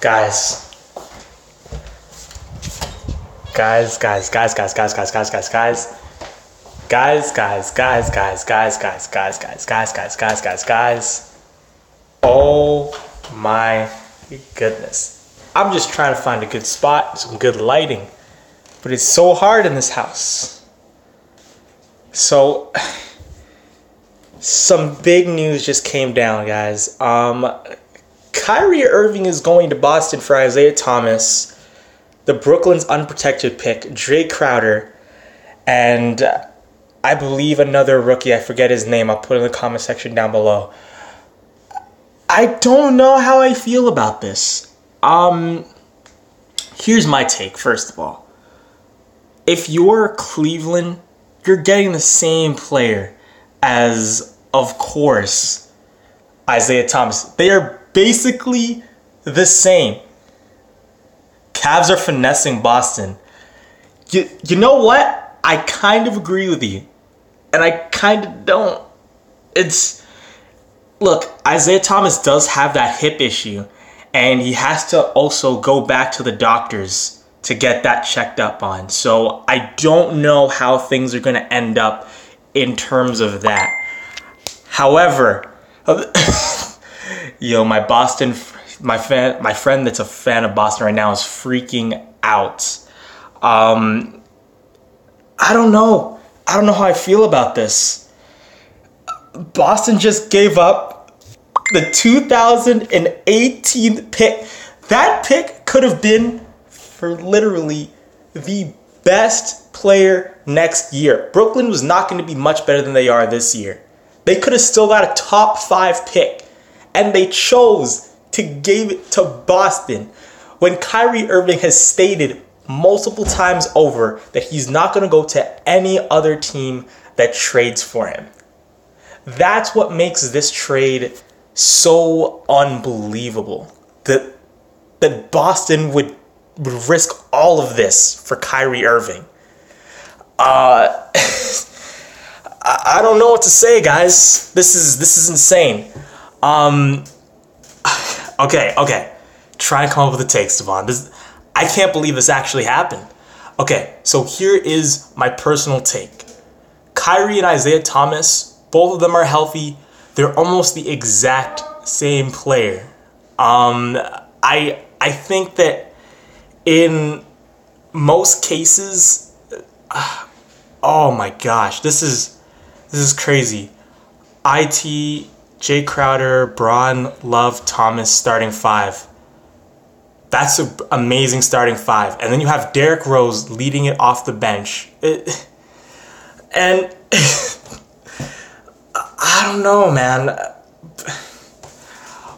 Guys. Guys, guys, guys, guys, guys, guys, guys, guys, guys. Guys, guys, guys, guys, guys, guys, guys, guys, guys, guys, guys, guys, guys. Oh my goodness. I'm just trying to find a good spot, some good lighting. But it's so hard in this house. So, some big news just came down, guys. Kyrie Irving is going to Boston for Isaiah Thomas, the Brooklyn's unprotected pick, Jae Crowder, and I believe another rookie. I forget his name. I'll put it in the comment section down below. I don't know how I feel about this. Here's my take, first of all. If you're Cleveland, you're getting the same player as, of course, Isaiah Thomas. They are basically the same. Cavs are finessing Boston. You know what? I kind of agree with you. And I kind of don't. Look, Isaiah Thomas does have that hip issue. And he has to also go back to the doctors to get that checked up on. So I don't know how things are going to end up in terms of that. However, yo, my friend that's a fan of Boston right now is freaking out. I don't know. I don't know how I feel about this. Boston just gave up the 2018 pick. That pick could have been for literally the best player next year. Brooklyn was not going to be much better than they are this year. They could have still got a top 5 pick. And they chose to give it to Boston when Kyrie Irving has stated multiple times over that he's not going to go to any other team that trades for him. That's what makes this trade so unbelievable. That Boston would risk all of this for Kyrie Irving. I don't know what to say, guys. This is insane. Okay. Try and come up with a take, Devon. I can't believe this actually happened. Okay, so here is my personal take. Kyrie and Isaiah Thomas, both of them are healthy. They're almost the exact same player. I think that in most cases, oh my gosh, this is crazy. Jae Crowder, Braun, Love, Thomas, starting 5. That's an amazing starting 5. And then you have Derrick Rose leading it off the bench. And I don't know, man.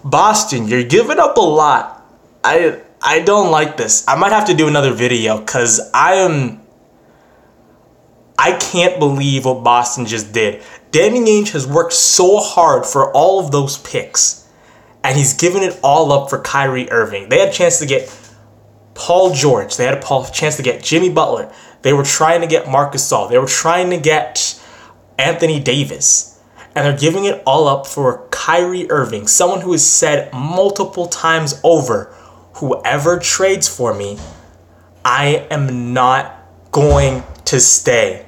Boston, you're giving up a lot. I don't like this. I might have to do another video because I can't believe what Boston just did. Danny Ainge has worked so hard for all of those picks, and he's given it all up for Kyrie Irving. They had a chance to get Paul George. They had a chance to get Jimmy Butler. They were trying to get Marc Gasol. They were trying to get Anthony Davis. And they're giving it all up for Kyrie Irving, someone who has said multiple times over, whoever trades for me, I am not going to stay.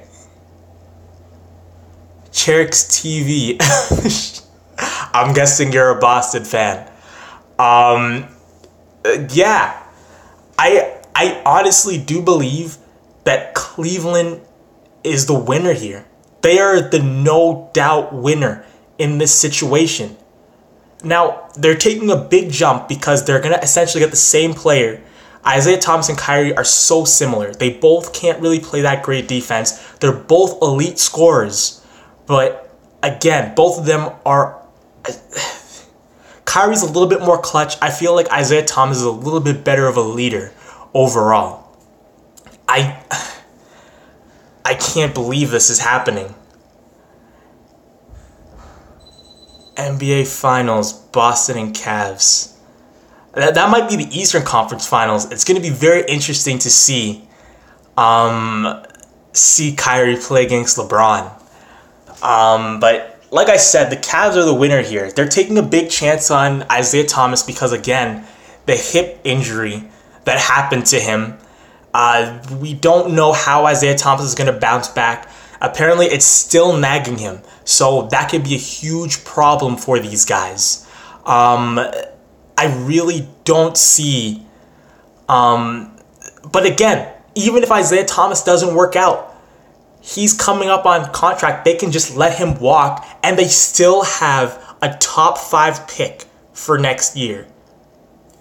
Cherix TV. I'm guessing you're a Boston fan. Yeah. I honestly do believe that Cleveland is the winner here. They are the no doubt winner in this situation. Now, they're taking a big jump because they're going to essentially get the same player. Isaiah Thomas and Kyrie are so similar. They both can't really play that great defense. They're both elite scorers. But again, both of them are... Kyrie's a little bit more clutch. I feel like Isaiah Thomas is a little bit better of a leader overall. I can't believe this is happening. NBA Finals, Boston and Cavs. That might be the Eastern Conference Finals. It's going to be very interesting to see Kyrie play against LeBron. But like I said, the Cavs are the winner here. They're taking a big chance on Isaiah Thomas because, again, the hip injury that happened to him. We don't know how Isaiah Thomas is going to bounce back. Apparently, it's still nagging him. So that could be a huge problem for these guys. I really don't see... but again, even if Isaiah Thomas doesn't work out, he's coming up on contract. They can just let him walk, and they still have a top 5 pick for next year.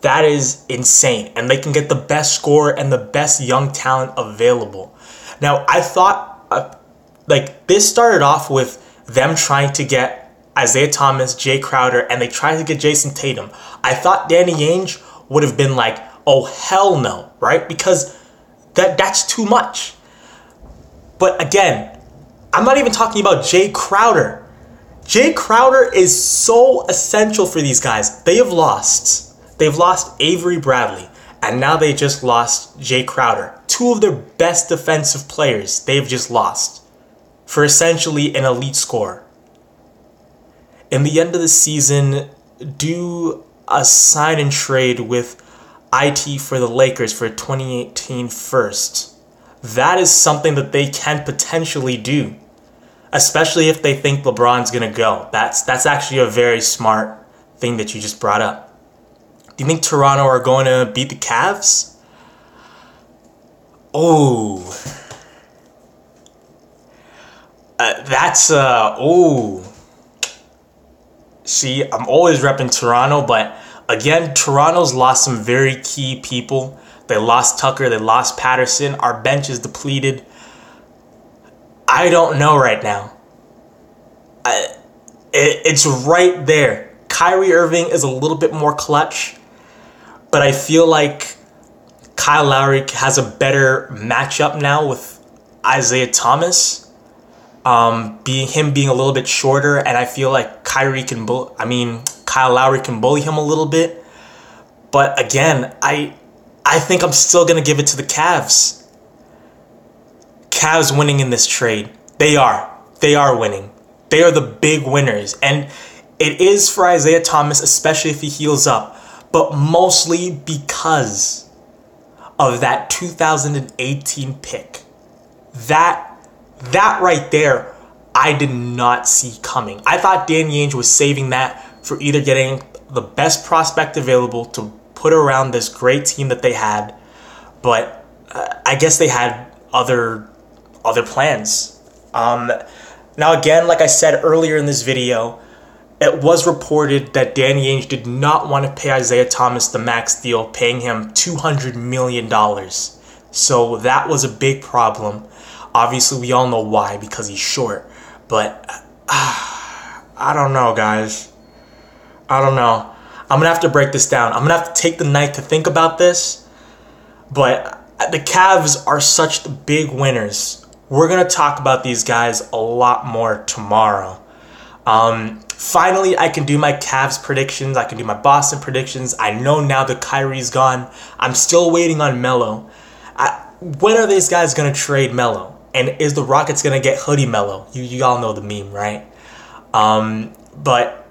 That is insane. And they can get the best scorer and the best young talent available. Now, I thought, this started off with them trying to get Isaiah Thomas, Jay Crowder, and they tried to get Jason Tatum. I thought Danny Ainge would have been like, oh, hell no, right? Because that's too much. But again, I'm not even talking about Jay Crowder. Jay Crowder is so essential for these guys. They've lost Avery Bradley, and now they just lost Jay Crowder. 2 of their best defensive players they've just lost for essentially an elite scorer. In the end of the season, do a sign and trade with IT for the Lakers for 2018 first. That is something that they can potentially do, especially if they think LeBron's going to go. That's actually a very smart thing that you just brought up. Do you think Toronto are going to beat the Cavs? Oh. See, I'm always repping Toronto, but again, Toronto's lost some very key people. They lost Tucker, they lost Patterson. Our bench is depleted. I don't know right now. It's right there. Kyrie Irving is a little bit more clutch, but I feel like Kyle Lowry has a better matchup now with Isaiah Thomas. Being a little bit shorter, and I feel like Kyle Lowry can bully him a little bit. But again, I think I'm still gonna give it to the Cavs. Cavs winning in this trade. They are winning. They are the big winners, and it is for Isaiah Thomas, especially if he heals up, but mostly because of that 2018 pick. That right there, I did not see coming. I thought Danny Ainge was saving that for either getting the best prospect available to put around this great team that they had, but I guess they had other plans. Now again, like I said earlier in this video, it was reported that Danny Ainge did not want to pay Isaiah Thomas the max deal, paying him $200 million. So that was a big problem. Obviously, we all know why, because he's short. But I don't know, guys. I don't know. I'm going to have to break this down. I'm going to have to take the night to think about this. But the Cavs are such the big winners. We're going to talk about these guys a lot more tomorrow. Finally, I can do my Cavs predictions. I can do my Boston predictions. I know now that Kyrie's gone. I'm still waiting on Melo. When are these guys going to trade Melo? And is the Rockets going to get Hoodie Melo? You all know the meme, right? But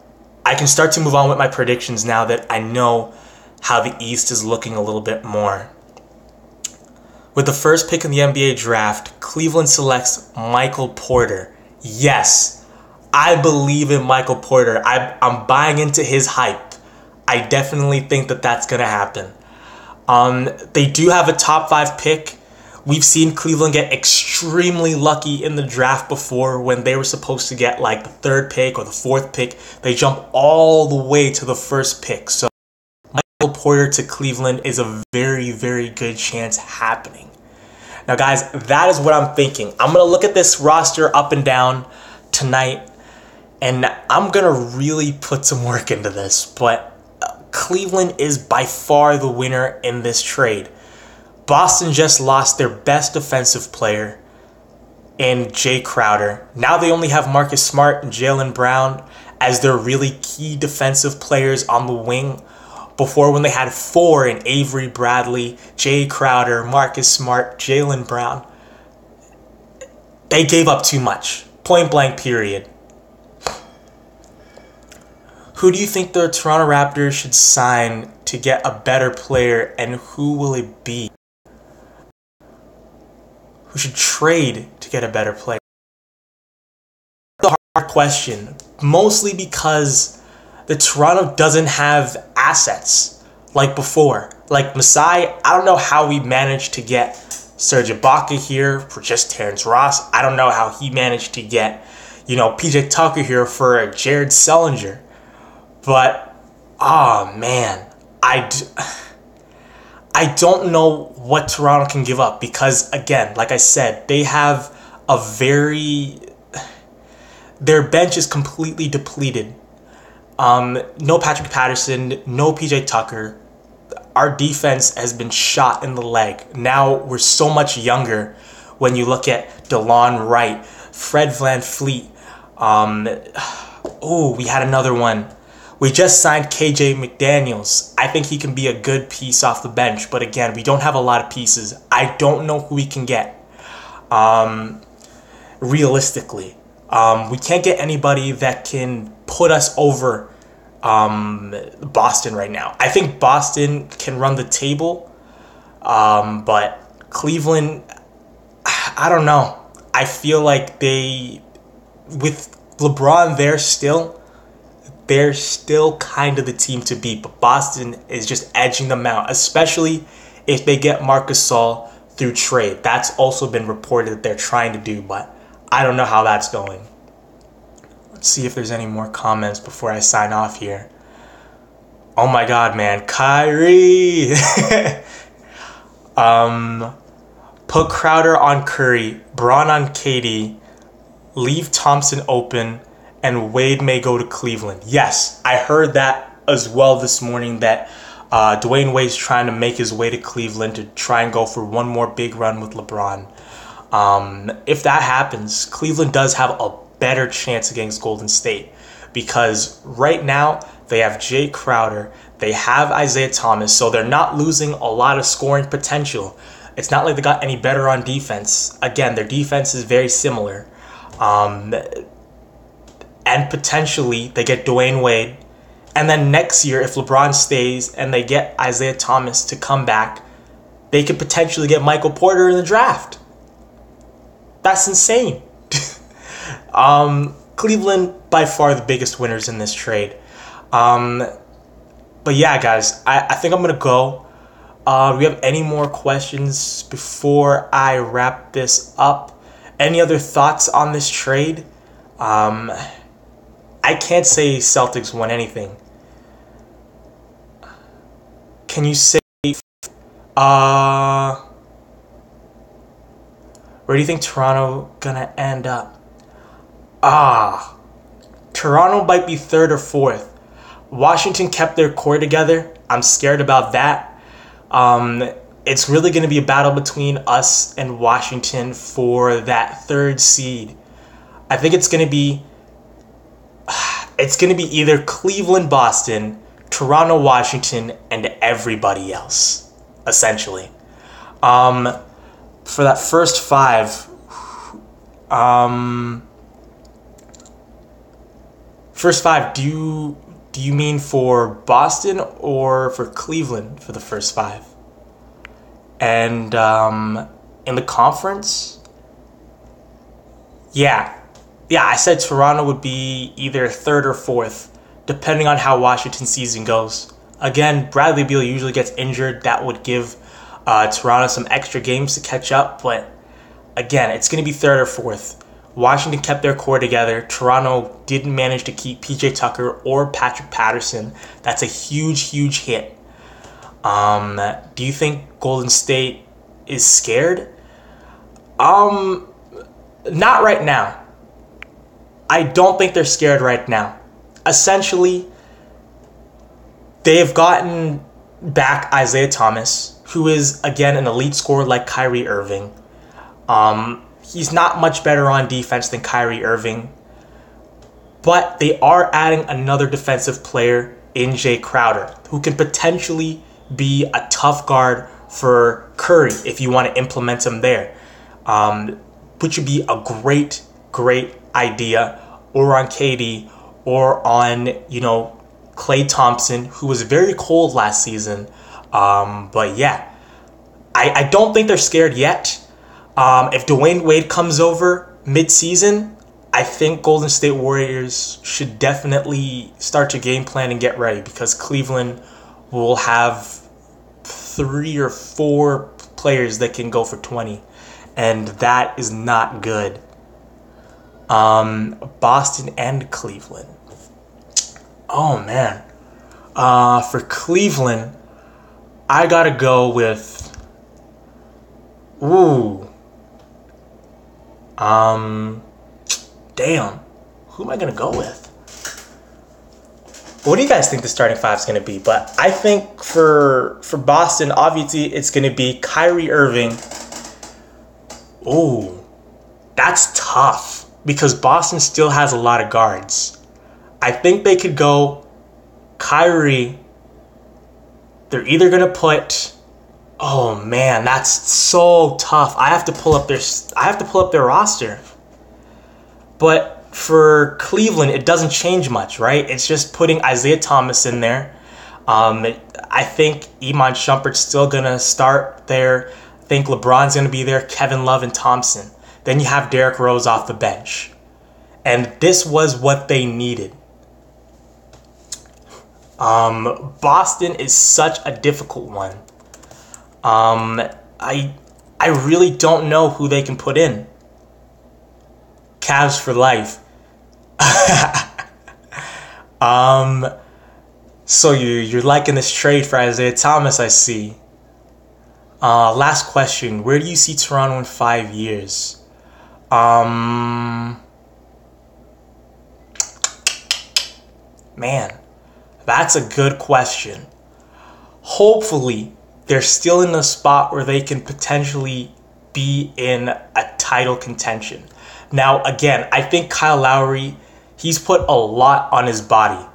I can start to move on with my predictions now that I know how the East is looking a little bit more. With the first pick in the NBA draft, Cleveland selects Michael Porter. Yes, I believe in Michael Porter. I'm buying into his hype. I definitely think that that's going to happen. They do have a top 5 pick. We've seen Cleveland get extremely lucky in the draft before when they were supposed to get like the 3rd pick or the 4th pick. They jump all the way to the 1st pick. So Michael Porter to Cleveland is a very, very good chance happening. Now, guys, that is what I'm thinking. I'm going to look at this roster up and down tonight, and I'm going to really put some work into this. But Cleveland is by far the winner in this trade. Boston just lost their best defensive player in Jay Crowder. Now they only have Marcus Smart and Jaylen Brown as their really key defensive players on the wing. Before, when they had 4 in Avery Bradley, Jay Crowder, Marcus Smart, Jaylen Brown, they gave up too much. Point blank, period. Who do you think the Toronto Raptors should sign to get a better player, and who will it be? Who should trade to get a better player? The hard question, mostly because the Toronto doesn't have assets like before. Like Masai, I don't know how we managed to get Serge Ibaka here for just Terrence Ross. I don't know how he managed to get, PJ Tucker here for Jared Sellinger. But, oh man, I don't know what Toronto can give up because, again, like I said, they have their bench is completely depleted. No Patrick Patterson, no PJ Tucker. Our defense has been shot in the leg. Now we're so much younger when you look at DeLon Wright, Fred VanVleet. We had another one. We just signed KJ McDaniels. I think he can be a good piece off the bench. But again, we don't have a lot of pieces. I don't know who we can get. Realistically. We can't get anybody that can put us over Boston right now. I think Boston can run the table. But Cleveland, I don't know. I feel like with LeBron there still, they're still kind of the team to beat, but Boston is just edging them out, especially if they get Marc Gasol through trade. That's also been reported that they're trying to do, but I don't know how that's going. Let's see if there's any more comments before I sign off here. Oh my God, man. Kyrie! Put Crowder on Curry, Braun on KD, leave Thompson open, and Wade may go to Cleveland. Yes, I heard that as well this morning, that Dwayne Wade's trying to make his way to Cleveland to try and go for one more big run with LeBron. If that happens, Cleveland does have a better chance against Golden State because right now they have Jay Crowder, they have Isaiah Thomas, so they're not losing a lot of scoring potential. It's not like they got any better on defense. Again, their defense is very similar. And potentially they get Dwayne Wade. And then next year, if LeBron stays and they get Isaiah Thomas to come back, they could potentially get Michael Porter in the draft. That's insane. Cleveland, by far the biggest winners in this trade. But yeah, guys, I think I'm going to go. Do we have any more questions before I wrap this up? Any other thoughts on this trade? I can't say Celtics won anything. Can you say where do you think Toronto gonna end up? Toronto might be third or fourth. Washington kept their core together. I'm scared about that. It's really gonna be a battle between us and Washington for that third seed. I think it's gonna be either Cleveland, Boston, Toronto, Washington, and everybody else, essentially. For that first five, do you mean for Boston or for Cleveland for the first five? And in the conference, yeah, I said Toronto would be either third or fourth, depending on how Washington's season goes. Again, Bradley Beal usually gets injured. That would give Toronto some extra games to catch up. But again, it's going to be third or fourth. Washington kept their core together. Toronto didn't manage to keep PJ Tucker or Patrick Patterson. That's a huge, huge hit. Do you think Golden State is scared? Not right now. I don't think they're scared right now. Essentially, they have gotten back Isaiah Thomas, who is, again, an elite scorer like Kyrie Irving. He's not much better on defense than Kyrie Irving. But they are adding another defensive player in Jay Crowder, who can potentially be a tough guard for Curry if you want to implement him there. Which would be a great idea, or on KD, or on, Klay Thompson, who was very cold last season. But yeah, I don't think they're scared yet. If Dwayne Wade comes over mid-season, I think Golden State Warriors should definitely start to game plan and get ready, because Cleveland will have 3 or 4 players that can go for 20, and that is not good. Boston and Cleveland. Oh man. For Cleveland, I gotta go with damn. Who am I gonna go with? What do you guys think the starting five is going to be? But I think for Boston, obviously, it's going to be Kyrie Irving. Ooh, that's tough because Boston still has a lot of guards. I think they could go Kyrie. They're either going to put... Oh, man, that's so tough. I have to pull up their roster. But for Cleveland, it doesn't change much, right? It's just putting Isaiah Thomas in there. I think Iman Shumpert's still going to start there. I think LeBron's going to be there, Kevin Love and Thompson. Then you have Derrick Rose off the bench. And this was what they needed. Boston is such a difficult one. I really don't know who they can put in. Cavs for life. So you're liking this trade for Isaiah Thomas, I see. Last question. Where do you see Toronto in 5 years? Man, that's a good question. Hopefully, they're still in a spot where they can potentially be in a title contention. Now, again, I think Kyle Lowry, he's put a lot on his body.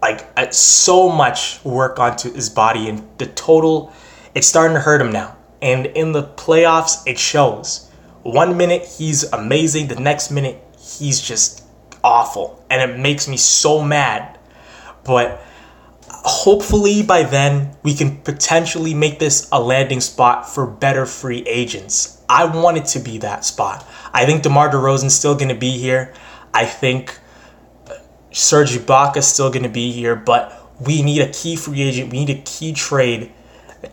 Like, so much work onto his body. And the total, it's starting to hurt him now. And in the playoffs, it shows. 1 minute, he's amazing. The next minute, he's just awful. And it makes me so mad. But hopefully by then, we can potentially make this a landing spot for better free agents. I want it to be that spot. I think DeMar DeRozan's still going to be here. I think Serge Ibaka's still going to be here. But we need a key free agent. We need a key trade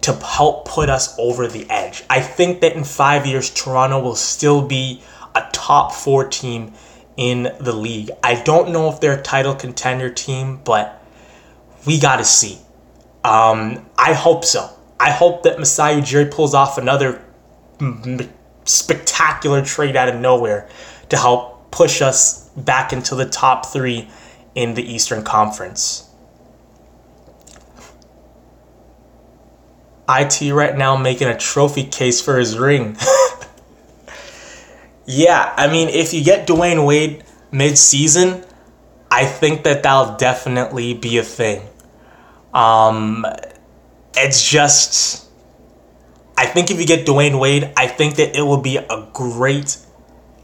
to help put us over the edge. I think that in 5 years, Toronto will still be a top 4 team in the league. I don't know if they're a title contender team, but we got to see. I hope so. I hope that Masai Ujiri pulls off another spectacular trade out of nowhere to help push us back into the top 3 in the Eastern Conference. IT right now making a trophy case for his ring. Yeah, I mean, if you get Dwayne Wade mid-season, I think that that'll definitely be a thing. It's just... I think if you get Dwayne Wade, I think that it will be a great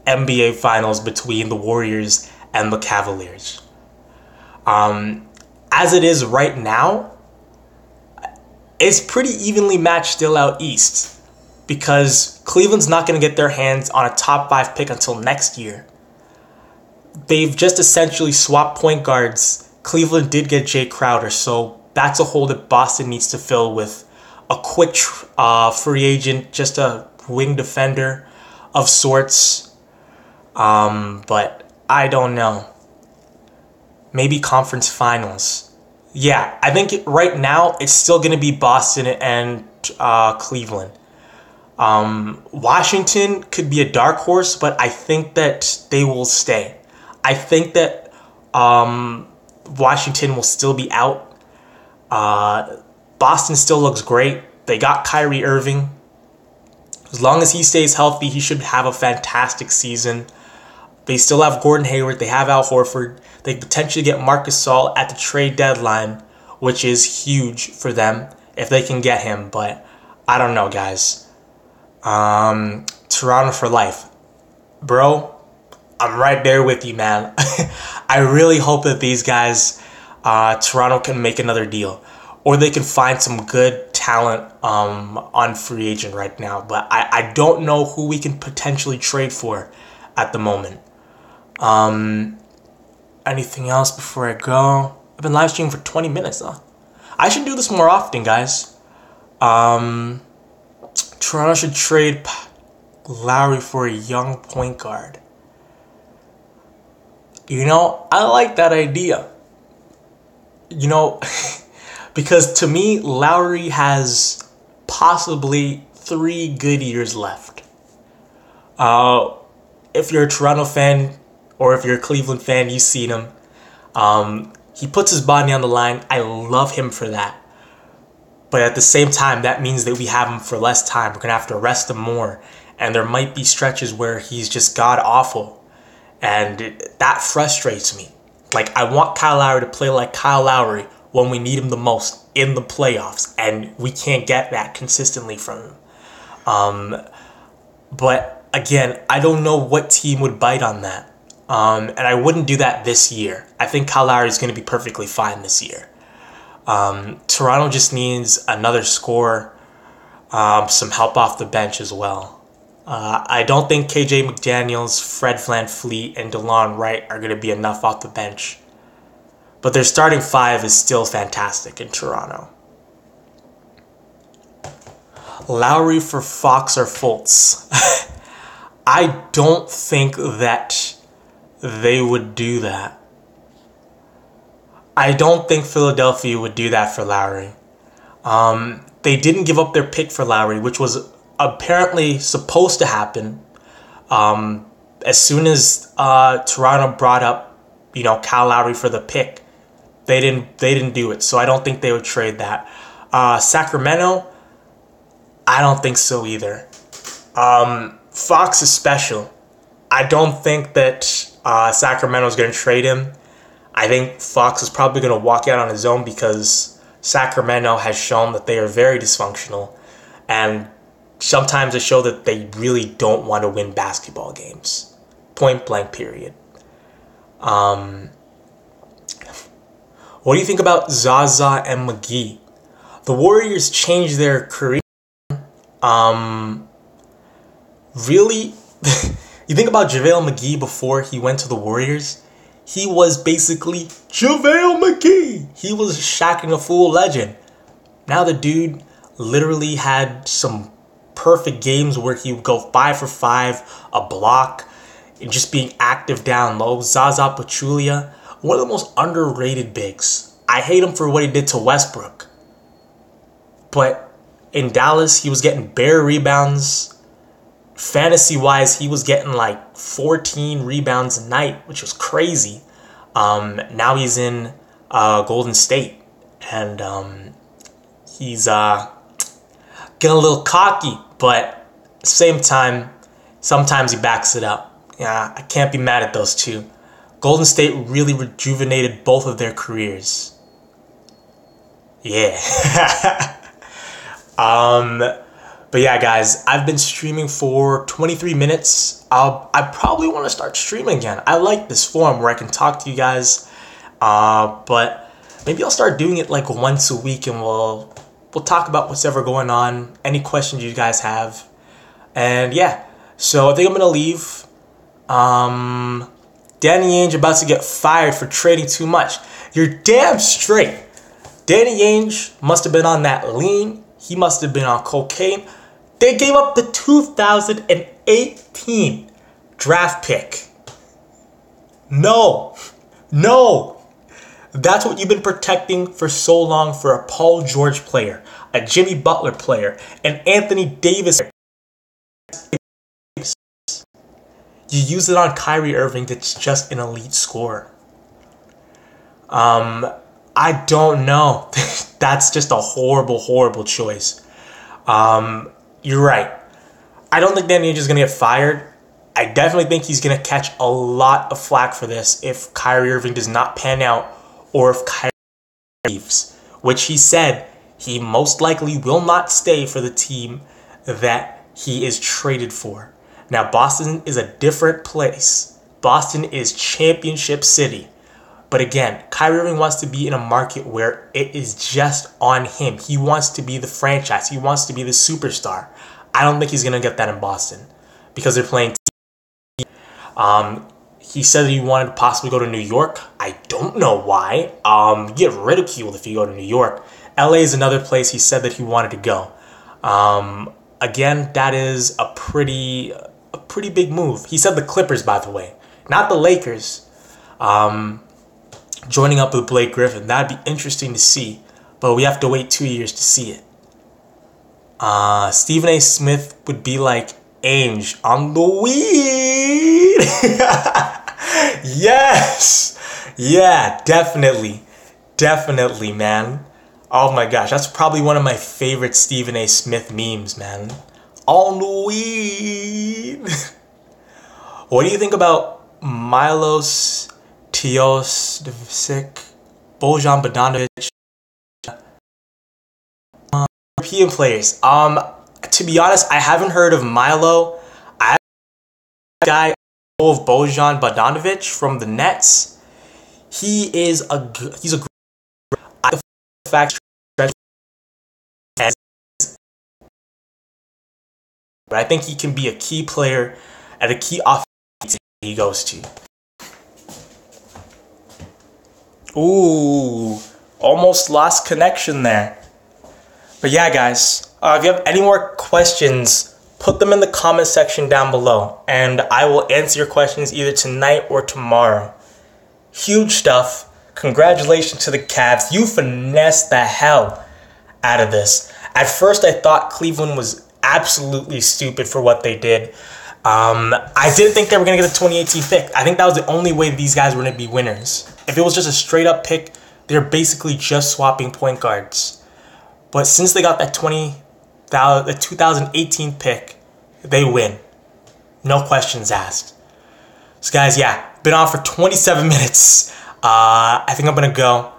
NBA Finals between the Warriors and the Cavaliers. As it is right now, it's pretty evenly matched still out east because Cleveland's not going to get their hands on a top 5 pick until next year. They've just essentially swapped point guards. Cleveland did get Jay Crowder, so that's a hole that Boston needs to fill with a quick free agent, just a wing defender of sorts. But I don't know. Maybe conference finals. Yeah, I think right now it's still going to be Boston and Cleveland. Washington could be a dark horse, but I think that they will stay. I think that Washington will still be out. Boston still looks great. They got Kyrie Irving. As long as he stays healthy, he should have a fantastic season. They still have Gordon Hayward. They have Al Horford. They potentially get Marc Gasol at the trade deadline, which is huge for them if they can get him. But I don't know, guys. Toronto for life. Bro, I'm right there with you, man. I really hope that these guys Toronto can make another deal. Or they can find some good talent on free agent right now. But I don't know who we can potentially trade for at the moment. Anything else before I go? I've been live streaming for 20 minutes, though. I should do this more often, guys. Toronto should trade Lowry for a young point guard. You know, I like that idea. You know, because to me, Lowry has possibly 3 good years left. If you're a Toronto fan or if you're a Cleveland fan, you've seen him. He puts his body on the line. I love him for that. But at the same time, that means that we have him for less time. We're going to have to rest him more. And there might be stretches where he's just god-awful. And that frustrates me. Like, I want Kyle Lowry to play like Kyle Lowry when we need him the most in the playoffs. And we can't get that consistently from him. But, again, I don't know what team would bite on that. And I wouldn't do that this year. I think Kyle Lowry is going to be perfectly fine this year. Toronto just needs another scorer, some help off the bench as well. I don't think KJ McDaniels, Fred VanVleet, and DeLon Wright are going to be enough off the bench. But their starting 5 is still fantastic in Toronto. Lowry for Fox or Fultz. I don't think that they would do that. I don't think Philadelphia would do that for Lowry. They didn't give up their pick for Lowry, which was apparently supposed to happen. As soon as Toronto brought up, Kyle Lowry for the pick, they didn't do it. So I don't think they would trade that. Sacramento, I don't think so either. Fox is special. I don't think that Sacramento is going to trade him. I think Fox is probably going to walk out on his own because Sacramento has shown that they are very dysfunctional. And sometimes they show that they really don't want to win basketball games. Point blank, period. What do you think about Zaza and McGee? The Warriors changed their career. Really? You think about JaVale McGee before he went to the Warriors? He was basically JaVale McGee. He was Shaq and a Fool legend. Now the dude literally had some perfect games where he would go 5 for 5, a block, and just being active down low. Zaza Pachulia, one of the most underrated bigs. I hate him for what he did to Westbrook. But in Dallas, he was getting bare rebounds. Fantasy-wise, he was getting like 14 rebounds a night, which was crazy. Now he's in Golden State. And he's getting a little cocky. But at the same time, sometimes he backs it up. Yeah, I can't be mad at those two. Golden State really rejuvenated both of their careers. Yeah. But yeah, guys, I've been streaming for 23 minutes. I probably want to start streaming again. I like this form where I can talk to you guys. But maybe I'll start doing it like once a week, and we'll talk about what's ever going on, any questions you guys have. And yeah, so I think I'm gonna leave. Danny Ainge about to get fired for trading too much. You're damn straight. Danny Ainge must have been on that lean. He must have been on cocaine. They gave up the 2018 draft pick. No. That's what you've been protecting for so long for a Paul George player, a Jimmy Butler player, an Anthony Davis. You use it on Kyrie Irving that's just an elite scorer. I don't know. That's just a horrible, horrible choice. You're right. I don't think Danny Ainge is going to get fired. I definitely think he's going to catch a lot of flack for this if Kyrie Irving does not pan out or if Kyrie leaves, which he said he most likely will not stay for the team that he is traded for. Now, Boston is a different place. Boston is championship city. But again, Kyrie Irving wants to be in a market where it is just on him. He wants to be the franchise. He wants to be the superstar. I don't think he's going to get that in Boston because they're playing. He said that he wanted to possibly go to New York. I don't know why. You get ridiculed if you go to New York. LA is another place he said that he wanted to go. Again, that is a pretty big move. He said the Clippers, by the way, not the Lakers. Joining up with Blake Griffin. That'd be interesting to see. But we have to wait 2 years to see it. Stephen A. Smith would be like Ainge on the weed. Yes. Yeah, definitely. Definitely, man. Oh my gosh, that's probably one of my favorite Stephen A. Smith memes, man. On the weed. What do you think about Milos Teodosic, Bojan Bogdanovic, European players? To be honest, I haven't heard of Milo. I have a guy of Bojan Bogdanovic from the Nets. He's a fact, but I think he can be a key player at a key offense he goes to. Ooh, almost lost connection there. But yeah, guys, if you have any more questions, put them in the comment section down below, and I will answer your questions either tonight or tomorrow. Huge stuff. Congratulations to the Cavs. You finessed the hell out of this. At first, I thought Cleveland was absolutely stupid for what they did. I didn't think they were going to get the 2018 pick. I think that was the only way these guys were going to be winners. If it was just a straight up pick, they're basically just swapping point guards. But since they got that 2018 pick, they win. No questions asked. So guys, yeah, been on for 27 minutes. I think I'm going to go.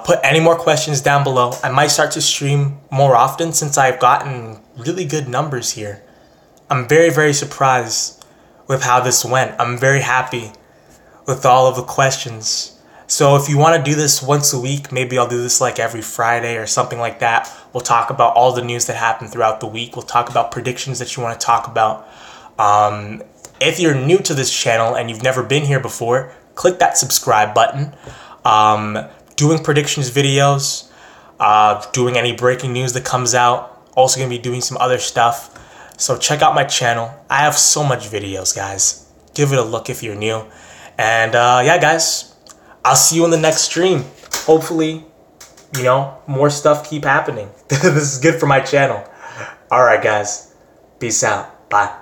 Put any more questions down below. I might start to stream more often since I've gotten really good numbers here. I'm very, very surprised with how this went. I'm very happy with all of the questions. So if you want to do this once a week, maybe I'll do this like every Friday or something like that. We'll talk about all the news that happened throughout the week. We'll talk about predictions that you want to talk about. If you're new to this channel and you've never been here before, click that subscribe button. Doing predictions videos, doing any breaking news that comes out. Also going to be doing some other stuff. So check out my channel. I have so much videos, guys. Give it a look if you're new. And yeah, guys, I'll see you in the next stream. Hopefully, more stuff keep happening. This is good for my channel. All right, guys. Peace out. Bye.